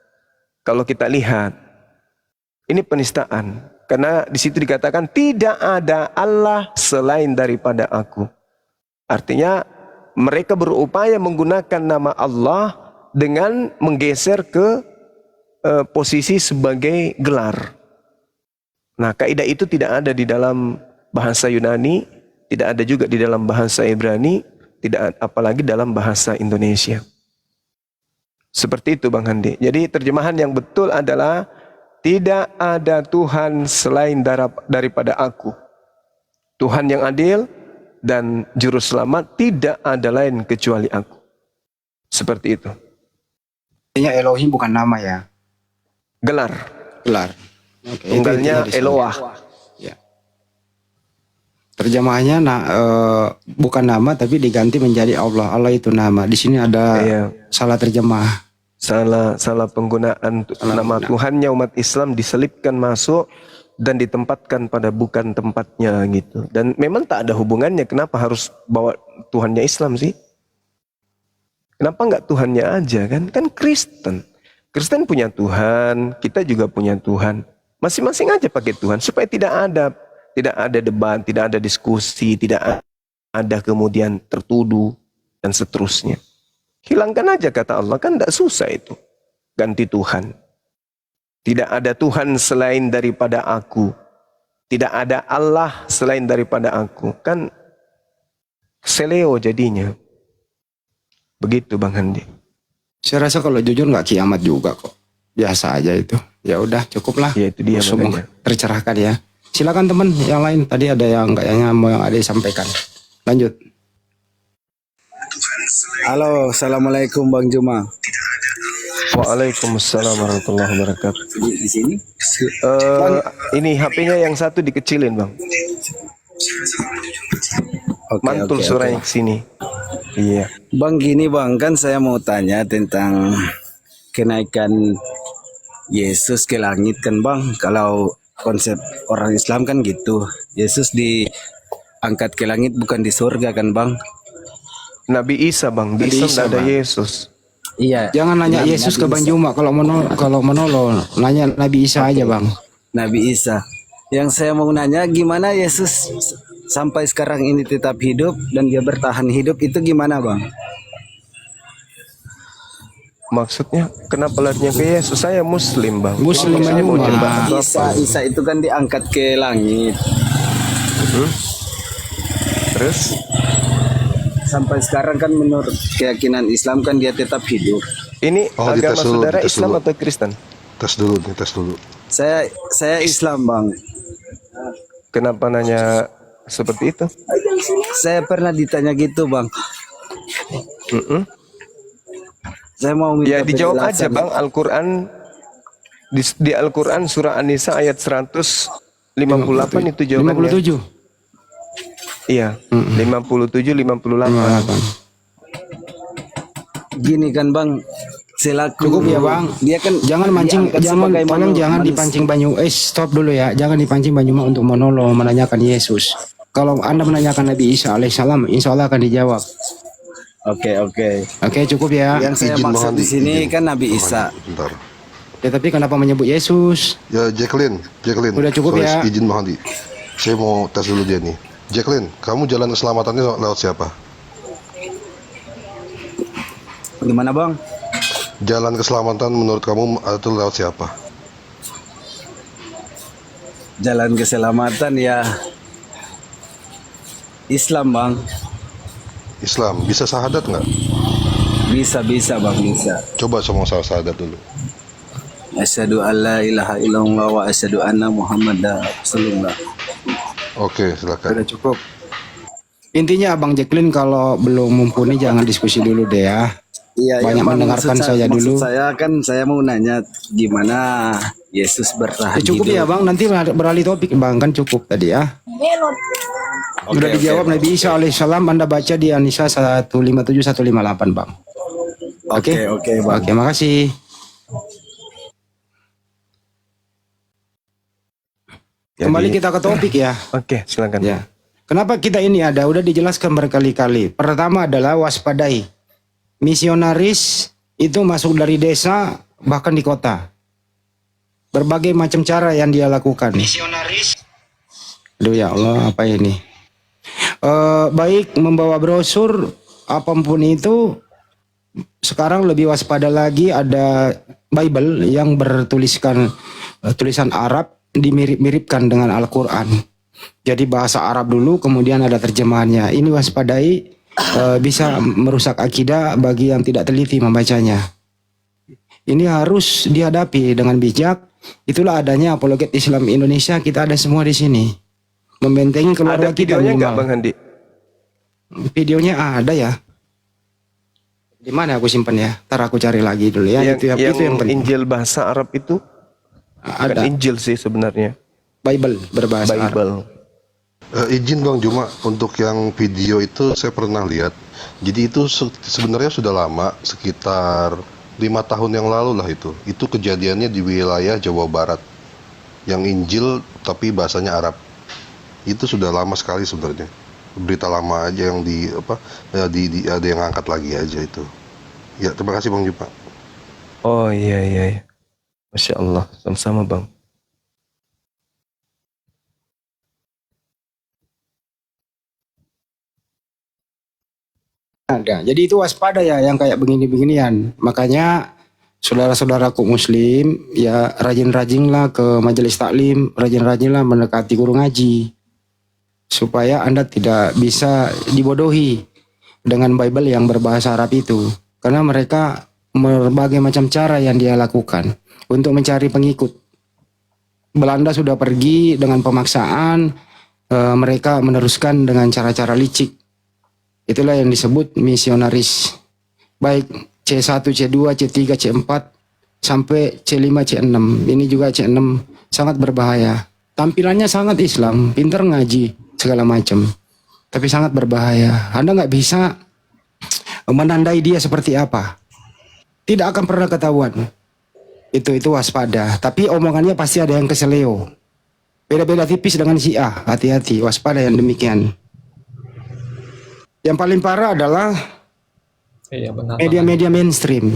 Speaker 3: Kalau kita lihat, ini penistaan. Karena di situ dikatakan tidak ada Allah selain daripada aku. Artinya mereka berupaya menggunakan nama Allah dengan menggeser ke posisi sebagai gelar. Nah, kaidah itu tidak ada di dalam bahasa Yunani, tidak ada juga di dalam bahasa Ibrani, tidak apalagi dalam bahasa Indonesia. Seperti itu Bang Handi. Jadi terjemahan yang betul adalah tidak ada Tuhan selain daripada aku. Tuhan yang adil dan juru selamat tidak ada lain kecuali aku. Seperti itu.
Speaker 7: Artinya Elohim bukan nama ya.
Speaker 3: Gelar.
Speaker 7: Gelar. Oke,
Speaker 3: Tunggalnya
Speaker 7: itu
Speaker 3: Eloah.
Speaker 7: Ya. Terjemahannya bukan nama tapi diganti menjadi Allah. Allah itu nama. Di sini ada salah terjemah.
Speaker 3: Salah penggunaan nama Tuhannya umat Islam diselipkan masuk dan ditempatkan pada bukan tempatnya gitu. Dan memang tak ada hubungannya. Kenapa harus bawa Tuhannya Islam sih? Kenapa enggak Tuhannya aja kan? Kan Kristen. Kristen punya Tuhan, kita juga punya Tuhan. Masing-masing aja pakai Tuhan supaya tidak ada debat, tidak ada diskusi, tidak ada kemudian tertuduh dan seterusnya. Hilangkan aja kata Allah, kan tidak susah itu. Ganti Tuhan. Tidak ada Tuhan selain daripada aku. Tidak ada Allah selain daripada aku. Kan seleo jadinya. Begitu Bang Handi.
Speaker 7: Saya rasa kalau jujur nggak kiamat juga kok. Biasa aja itu. Ya udah cukuplah.
Speaker 3: Ya itu dia
Speaker 7: semua
Speaker 3: makanya.
Speaker 7: tercerahkan ya. Silakan teman yang lain. Tadi ada yang kayaknya mau yang ada disampaikan. Lanjut.
Speaker 8: Halo, assalamualaikum Bang Juma.
Speaker 3: Waalaikumsalam warahmatullahi wabarakatuh.
Speaker 8: Di sini?
Speaker 3: Ini HP-nya yang satu dikecilin Bang. Mantul suaranya ke sini. Iya.
Speaker 8: Bang gini Bang, kan saya mau tanya tentang kenaikan Yesus ke langit kan Bang. Kalau konsep orang Islam kan gitu. Yesus diangkat ke langit bukan di surga kan Bang.
Speaker 3: Nabi Isa Bang, di Islam tidak ada
Speaker 7: Bang.
Speaker 3: Yesus.
Speaker 8: Iya.
Speaker 7: Jangan nanya Yesus ke Bang Juma kalau menolong, nanya Nabi Isa aja Bang.
Speaker 8: Nabi Isa. Yang saya mau nanya gimana Yesus sampai sekarang ini tetap hidup dan dia bertahan hidup itu gimana Bang?
Speaker 3: Maksudnya kenapa larinya ke Yesus? Saya Muslim bang.
Speaker 7: Muslim
Speaker 3: Saya mau
Speaker 7: Bang.
Speaker 3: nyembah atau apa?
Speaker 8: Isa itu kan diangkat ke langit.
Speaker 3: Terus
Speaker 8: Sampai sekarang kan menurut keyakinan Islam kan dia tetap hidup.
Speaker 3: ini
Speaker 4: Oh,
Speaker 3: agama
Speaker 4: dites dulu,
Speaker 3: saudara
Speaker 4: dites
Speaker 3: Islam
Speaker 4: dulu.
Speaker 3: atau Kristen?
Speaker 4: Tes dulu nih, tes dulu.
Speaker 8: Saya Islam bang.
Speaker 3: Kenapa nanya seperti itu?
Speaker 8: Saya pernah ditanya gitu bang.
Speaker 3: Mm-mm.
Speaker 8: Saya mau minta
Speaker 3: Ya dijawab aja
Speaker 8: penjelasan.
Speaker 3: bang. Al-Quran di Al-Quran surah An-Nisa ayat 158 itu jawabannya.
Speaker 7: 57.
Speaker 3: Iya, 57 58.
Speaker 8: Gini kan bang, selaku
Speaker 7: Cukup ya bang.
Speaker 8: Dia kan
Speaker 7: Jangan mancing,
Speaker 8: diangkat
Speaker 7: jangan
Speaker 8: sebagai
Speaker 7: tolong jangan
Speaker 8: manusia.
Speaker 7: dipancing Banyu. Stop dulu ya. Jangan dipancing Banyu Mak untuk monolog menanyakan Yesus. Kalau Anda menanyakan Nabi Isa alaihissalam, insya Allah akan dijawab.
Speaker 8: Oke.
Speaker 7: Oke, cukup ya.
Speaker 8: Yang saya
Speaker 4: Izin
Speaker 8: maksud
Speaker 4: mohon
Speaker 8: di sini
Speaker 4: izin.
Speaker 8: kan Nabi
Speaker 4: Mohon
Speaker 8: Isa.
Speaker 4: Bentar.
Speaker 7: Ya, tapi kenapa menyebut Yesus?
Speaker 4: Ya Jacqueline.
Speaker 7: Udah cukup
Speaker 4: Sorry,
Speaker 7: ya.
Speaker 4: Izin Mohandi. Saya mau tes dulu dia nih. Jacqueline, kamu jalan keselamatannya lewat siapa?
Speaker 8: Gimana bang?
Speaker 4: Jalan keselamatan menurut kamu itu lewat siapa?
Speaker 8: Jalan keselamatan ya Islam bang.
Speaker 4: Islam. Bisa syahadat nggak?
Speaker 8: Bisa bang, bisa.
Speaker 4: Coba sama syahadat dulu.
Speaker 8: Asyhadu an la ilaha illallah wa asyhadu anna Muhammadar Rasulullah.
Speaker 4: Oke, silakan.
Speaker 7: Sudah cukup. Intinya Abang Jacqueline kalau belum mumpuni jangan diskusi dulu deh ya.
Speaker 8: Iya,
Speaker 7: Banyak
Speaker 8: Bang.
Speaker 7: mendengarkan saya dulu.
Speaker 8: Maksud saya kan saya mau nanya gimana Yesus bertahan
Speaker 7: Cukup
Speaker 8: hidup.
Speaker 7: ya Bang, nanti beralih topik Bang, kan cukup tadi ya. Sudah dijawab Nabi Isa alaihissalam, Anda baca di An-Nisa 157 158 Bang. Oke.
Speaker 8: Oke, Bang.
Speaker 7: Oke, makasih. Kembali kita ke topik ya.
Speaker 3: Oke, silakan.
Speaker 7: Ya. Kenapa kita ini ada? Udah dijelaskan berkali-kali. Pertama adalah waspadai. Misionaris itu masuk dari desa bahkan di kota. Berbagai macam cara yang dia lakukan. Misionaris. Aduh ya Allah, apa ini? Baik membawa brosur apapun itu. Sekarang lebih waspada lagi, ada Bible yang bertuliskan tulisan Arab dimirip-miripkan dengan Al-Quran. Jadi bahasa Arab dulu, kemudian ada terjemahannya. Ini waspadai, bisa merusak akidah bagi yang tidak teliti membacanya. Ini harus dihadapi dengan bijak. Itulah adanya apologet Islam Indonesia. Kita ada semua di sini, membentengi keluarga
Speaker 3: Ada
Speaker 7: kita.
Speaker 3: videonya nggak
Speaker 7: minimal.
Speaker 3: Bang Handi?
Speaker 7: Videonya ada ya. Di mana aku simpan ya? Ntar aku cari lagi dulu ya.
Speaker 3: Yang
Speaker 7: itu yang penting.
Speaker 3: Injil bahasa Arab itu bukan
Speaker 7: Ada
Speaker 3: Injil sih sebenarnya.
Speaker 7: Bible berbahasa Arab.
Speaker 3: Bible.
Speaker 4: Izin Bang Juma, untuk yang video itu saya pernah lihat. Jadi itu sebenarnya sudah lama, sekitar 5 tahun yang lalu lah itu. Itu kejadiannya di wilayah Jawa Barat. Yang Injil tapi bahasanya Arab. Itu sudah lama sekali sebenarnya. Berita lama aja yang ada yang angkat lagi aja itu. Ya, terima kasih Bang Juma.
Speaker 3: Oh iya. Masya Allah, sama-sama Bang.
Speaker 7: Ada. Jadi itu waspada ya yang kayak begini-beginian. Makanya saudara-saudaraku muslim ya rajin-rajinlah ke majelis taklim, rajin-rajinlah mendekati guru ngaji. Supaya Anda tidak bisa dibodohi dengan Bible yang berbahasa Arab itu. Karena mereka berbagai macam cara yang dia lakukan untuk mencari pengikut. Belanda sudah pergi dengan pemaksaan, mereka meneruskan dengan cara-cara licik. Itulah yang disebut misionaris. Baik C1, C2, C3, C4 sampai C5, C6. Ini juga C6 sangat berbahaya. Tampilannya sangat Islam, pintar ngaji segala macam. Tapi sangat berbahaya. Anda nggak bisa menandai dia seperti apa. Tidak akan pernah ketahuan. Itu waspada. Tapi omongannya pasti ada yang keseleo. Beda-beda tipis dengan Syiah. Hati-hati, waspada yang demikian. Yang paling parah adalah
Speaker 6: Iya benar.
Speaker 7: media-media mainstream.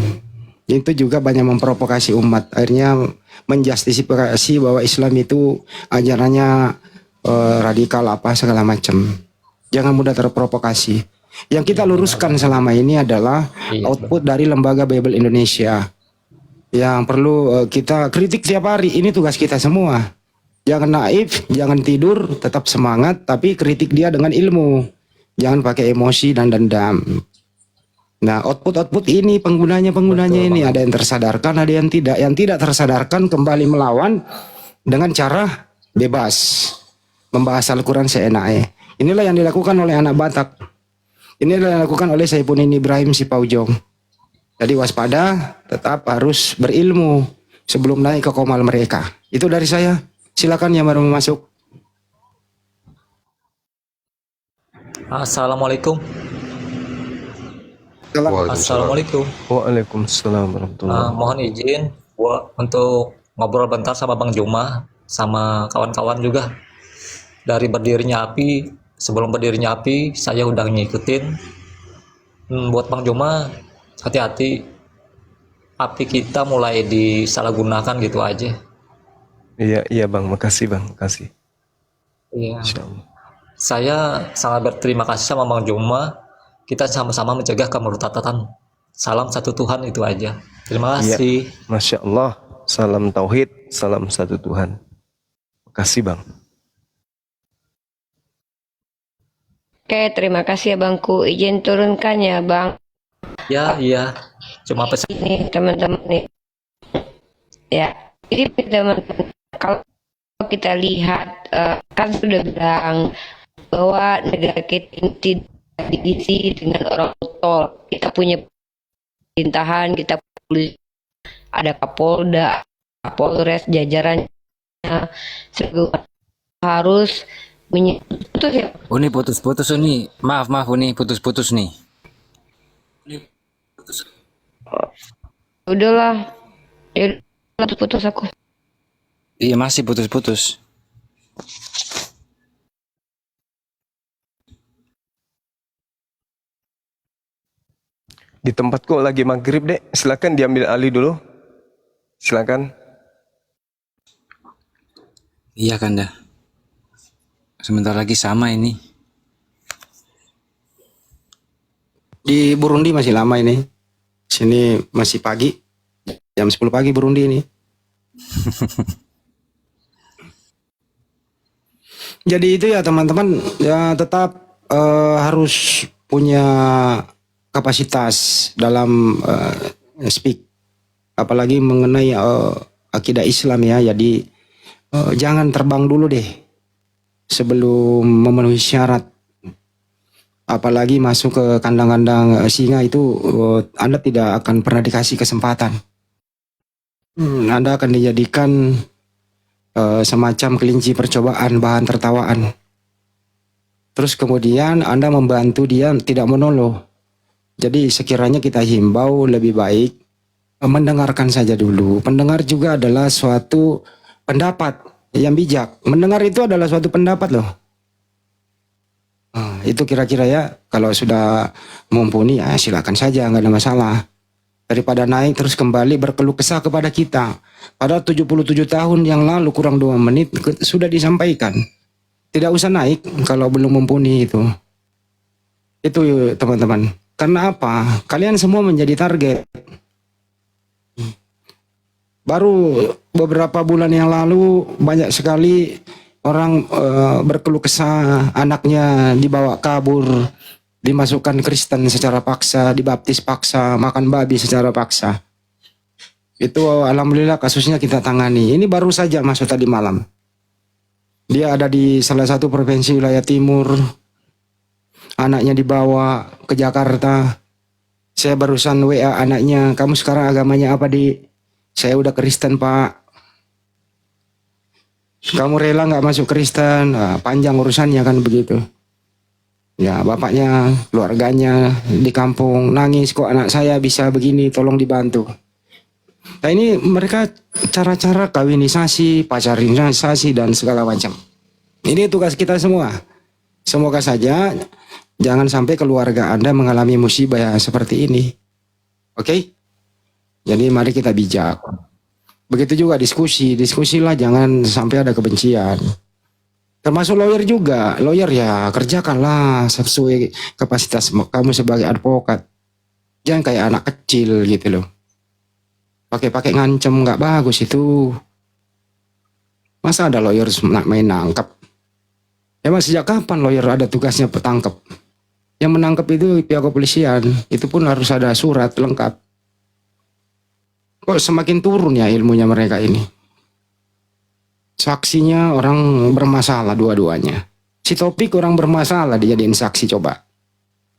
Speaker 7: Itu juga banyak memprovokasi umat. Akhirnya menjustifikasi bahwa Islam itu ajarannya radikal apa segala macam. Jangan mudah terprovokasi. Yang kita
Speaker 6: Iya,
Speaker 7: luruskan
Speaker 6: benar-benar.
Speaker 7: selama ini adalah
Speaker 6: Iya,
Speaker 7: output dari Lembaga Bible Indonesia. Yang perlu kita kritik tiap hari. Ini tugas kita semua. Jangan naif, jangan tidur, tetap semangat, tapi kritik dia dengan ilmu. Jangan pakai emosi dan dendam. Nah, output ini penggunanya
Speaker 6: Betul
Speaker 7: ini
Speaker 6: Bang.
Speaker 7: ada yang tersadarkan, ada yang tidak. Yang tidak tersadarkan kembali melawan dengan cara bebas, membahas Al-Quran seenaknya. Inilah yang dilakukan oleh anak Batak. Inilah yang dilakukan oleh Saifuddin Ibrahim Sipaujong. Jadi waspada, tetap harus berilmu sebelum naik ke komal mereka. Itu dari saya. Silakan yang baru mau masuk.
Speaker 6: Assalamualaikum.
Speaker 4: Waalaikumsalam.
Speaker 6: Assalamualaikum.
Speaker 3: Waalaikumsalam warahmatullahi wabarakatuh.
Speaker 6: Mohon izin untuk ngobrol bentar sama Bang Juma sama kawan-kawan juga. Dari berdirinya api, sebelum berdirinya api, saya udah ngikutin. Buat Bang Juma, hati-hati. Api kita mulai disalahgunakan gitu aja.
Speaker 3: Iya Bang, makasih Bang, makasih.
Speaker 6: Iya.
Speaker 3: Insyaallah.
Speaker 6: Saya sangat berterima kasih sama Bang Juma. Kita sama-sama mencegah kemurtadan. Salam satu Tuhan itu aja. Terima
Speaker 3: Iya.
Speaker 6: kasih.
Speaker 3: Masya Allah, salam tauhid, salam satu Tuhan. Makasih Bang.
Speaker 1: Oke, terima kasih ya Bangku. Izin turunkan ya Bang.
Speaker 6: Ya, iya. Cuma pesan.
Speaker 1: Nih teman-teman nih. Ya, ini teman-teman kalau kita lihat kan sudah bilang bahwa negara kita ini tidak diisi dengan orang tol. Kita punya pemerintahan, kita punya ada Kapolda, Kapolres, jajarannya segala harus putus ya.
Speaker 9: Uni putus-putus Uni. Maaf Uni putus-putus nih.
Speaker 1: Udahlah, ya udah putus aku.
Speaker 9: Iya masih putus-putus.
Speaker 3: Di tempatku lagi maghrib dek, silakan diambil alih dulu. Silakan.
Speaker 9: Iya Kanda. Sebentar lagi sama ini.
Speaker 7: Di Burundi masih lama ini. Sini masih pagi. Jam 10 pagi Burundi ini. Jadi itu ya teman-teman, ya tetap harus punya kapasitas dalam speak, apalagi mengenai akidah Islam ya. Jadi jangan terbang dulu deh sebelum memenuhi syarat. Apalagi masuk ke kandang-kandang singa itu Anda tidak akan pernah dikasih kesempatan. Anda akan dijadikan semacam kelinci percobaan, bahan tertawaan. Terus kemudian Anda membantu dia tidak menolong. Jadi sekiranya kita himbau lebih baik mendengarkan saja dulu. Pendengar juga adalah suatu pendapat yang bijak. Mendengar itu adalah suatu pendapat loh. Itu kira-kira ya, kalau sudah mumpuni ya silakan saja, nggak ada masalah. Daripada naik terus kembali berkeluh kesah kepada kita. Padahal 77 tahun yang lalu kurang 2 menit sudah disampaikan. Tidak usah naik kalau belum mumpuni itu. Itu teman-teman. Karena apa? Kalian semua menjadi target. Baru beberapa bulan yang lalu banyak sekali orang berkeluh kesah, anaknya dibawa kabur, dimasukkan Kristen secara paksa, dibaptis paksa, makan babi secara paksa. Itu alhamdulillah kasusnya kita tangani. Ini baru saja masuk tadi malam. Dia ada di salah satu provinsi wilayah timur. Anaknya dibawa ke Jakarta. Saya barusan WA anaknya, kamu sekarang agamanya apa di? Saya udah Kristen Pak. Kamu rela nggak masuk Kristen? Nah, panjang urusannya kan begitu. Ya bapaknya, keluarganya di kampung nangis, kok anak saya bisa begini, tolong dibantu. Nah ini mereka cara-cara kawinisasi, pacarisasi dan segala macam. Ini tugas kita semua. Semoga saja jangan sampai keluarga Anda mengalami musibah seperti ini. Oke? Jadi mari kita bijak. Begitu juga diskusilah, jangan sampai ada kebencian. Termasuk lawyer juga. Lawyer ya kerjakanlah sesuai kapasitas kamu sebagai advokat. Jangan kayak anak kecil gitu loh. Pakai ngancem nggak bagus itu. Masa ada lawyer main nangkap? Emang sejak kapan lawyer ada tugasnya petangkap? Yang menangkap itu pihak kepolisian. Itu pun harus ada surat lengkap. Kok semakin turun ya ilmunya mereka ini? Saksinya orang bermasalah dua-duanya. Si Topik orang bermasalah dijadiin saksi coba.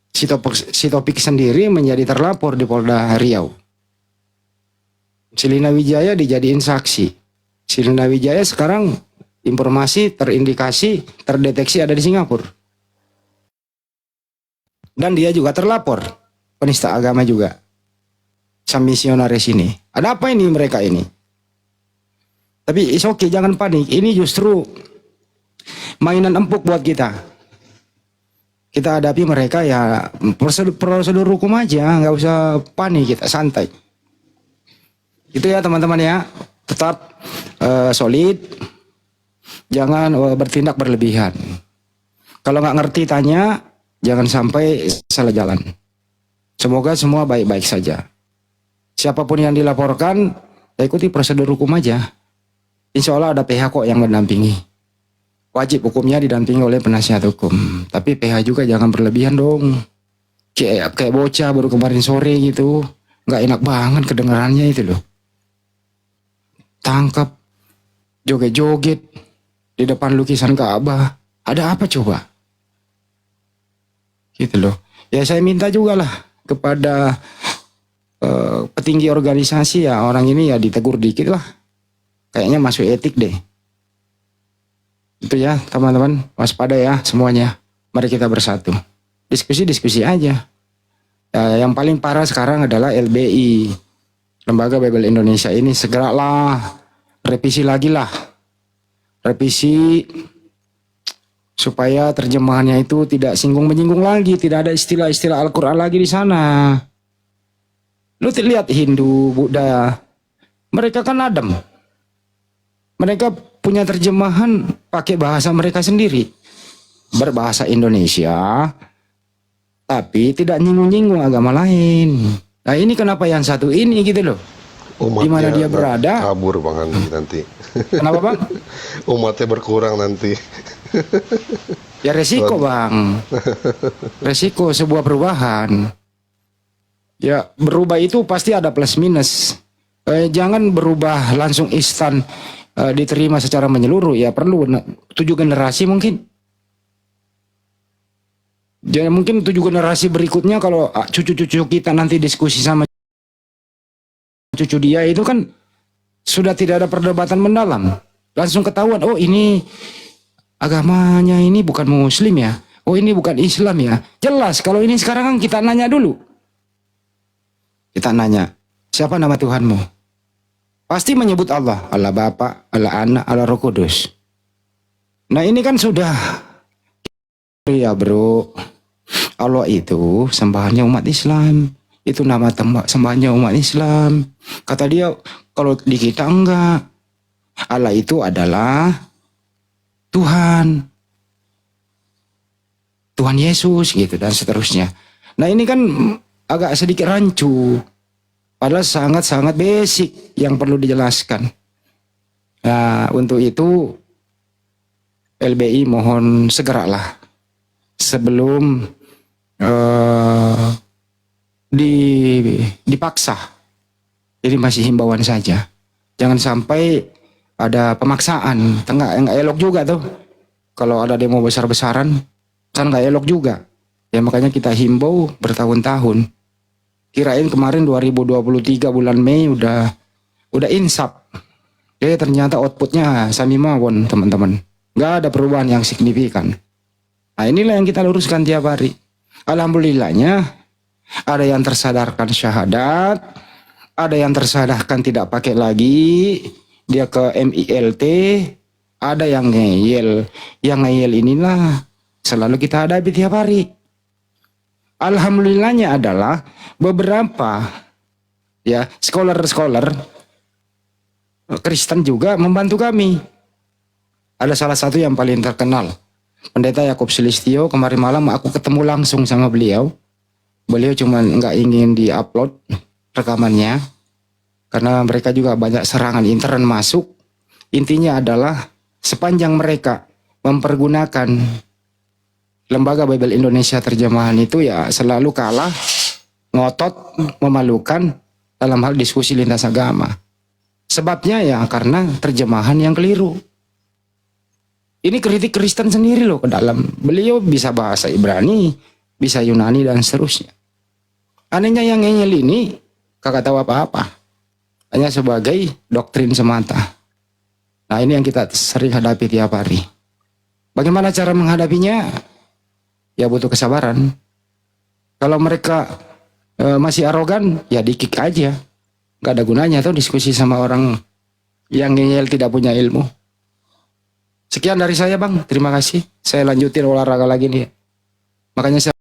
Speaker 7: Si Topik sendiri menjadi terlapor di Polda Riau. Si Lina Wijaya dijadiin saksi. Si Lina Wijaya sekarang informasi terindikasi terdeteksi ada di Singapura. Dan dia juga terlapor. Penista agama juga. Sam misionaris ini. Ada apa ini mereka ini? Tapi it's okay, jangan panik. Ini justru mainan empuk buat kita. Kita hadapi mereka ya prosedur hukum aja, nggak usah panik, kita santai. Itu ya teman-teman ya, tetap solid, jangan bertindak berlebihan. Kalau nggak ngerti tanya, jangan sampai salah jalan. Semoga semua baik-baik saja. Siapapun yang dilaporkan, ikuti prosedur hukum aja. Insya Allah ada PH kok yang mendampingi. Wajib hukumnya didampingi oleh penasihat hukum. Tapi PH juga jangan berlebihan dong. Kayak bocah baru kemarin sore gitu. Nggak enak banget kedengarannya itu loh. Tangkap, joget-joget di depan lukisan Ka'bah. Ada apa coba? Gitu loh. Ya saya minta juga lah kepada petinggi organisasi ya, orang ini ya ditegur dikit lah. Kayaknya masuk etik deh. Itu ya teman-teman, waspada ya semuanya. Mari kita bersatu. Diskusi aja. Yang paling parah sekarang adalah LBI. Lembaga Bible Indonesia ini segeralah revisi lagi lah. Revisi supaya terjemahannya itu tidak singgung-menyinggung lagi. Tidak ada istilah-istilah Al-Quran lagi di sana. Lu lihat Hindu, Buddha. Mereka kan adem. Mereka punya terjemahan pakai bahasa mereka sendiri. Berbahasa Indonesia, tapi tidak nyinggung-nyinggung agama lain. Nah ini kenapa yang satu ini gitu loh. Di mana dia berada.
Speaker 4: Kabur Bang Andi nanti.
Speaker 7: Kenapa Bang?
Speaker 4: Umatnya berkurang nanti.
Speaker 7: Ya resiko Bang. Resiko sebuah perubahan. Ya berubah itu pasti ada plus minus. Jangan berubah langsung instan. Diterima secara menyeluruh, ya perlu 7 generasi mungkin. Jadi mungkin 7 generasi berikutnya kalau cucu-cucu kita nanti diskusi sama cucu dia itu kan sudah tidak ada perdebatan mendalam. Langsung ketahuan, oh ini agamanya ini bukan Muslim ya. Oh ini bukan Islam ya. Jelas kalau ini sekarang kan kita nanya dulu. Kita nanya, siapa nama Tuhanmu? Pasti menyebut Allah, Allah Bapa, Allah Anak, Allah Roh Kudus. Nah ini kan sudah, ya bro, Allah itu sembahannya umat Islam. Itu nama sembahannya umat Islam. Kata dia, kalau di kita enggak. Allah itu adalah Tuhan. Tuhan Yesus gitu dan seterusnya. Nah ini kan agak sedikit rancu. Padahal sangat-sangat basic yang perlu dijelaskan. Nah, untuk itu LBI mohon segeralah sebelum dipaksa. Jadi masih himbauan saja. Jangan sampai ada pemaksaan. Enggak elok juga tuh. Kalau ada demo besar-besaran, kan enggak elok juga. Ya makanya kita himbau bertahun-tahun. Kirain kemarin 2023 bulan Mei udah insap. Ternyata outputnya sami mawon teman-teman. Nggak ada perubahan yang signifikan. Nah inilah yang kita luruskan tiap hari. Alhamdulillahnya ada yang tersadarkan syahadat. Ada yang tersadarkan tidak pakai lagi. Dia ke MILT. Ada yang ngeyel. Yang ngeyel inilah selalu kita hadapi tiap hari. Alhamdulillahnya adalah beberapa ya scholar Kristen juga membantu kami. Ada salah satu yang paling terkenal, Pendeta Yakub Sulistyo. Kemarin malam aku ketemu langsung sama beliau. Beliau cuma nggak ingin di-upload rekamannya, karena mereka juga banyak serangan intern masuk. Intinya adalah sepanjang mereka mempergunakan Lembaga Bible Indonesia terjemahan itu ya selalu kalah, ngotot, memalukan dalam hal diskusi lintas agama. Sebabnya ya karena terjemahan yang keliru. Ini kritik Kristen sendiri loh ke dalam. Beliau bisa bahasa Ibrani, bisa Yunani dan seterusnya. Anehnya yang ngeyel ini kagak tahu apa-apa. Hanya sebagai doktrin semata. Nah ini yang kita sering hadapi tiap hari. Bagaimana cara menghadapinya? Ya butuh kesabaran. Kalau mereka masih arogan, ya di-kick aja. Gak ada gunanya tuh diskusi sama orang yang ngeyel tidak punya ilmu. Sekian dari saya Bang, terima kasih. Saya lanjutin olahraga lagi nih. Makanya saya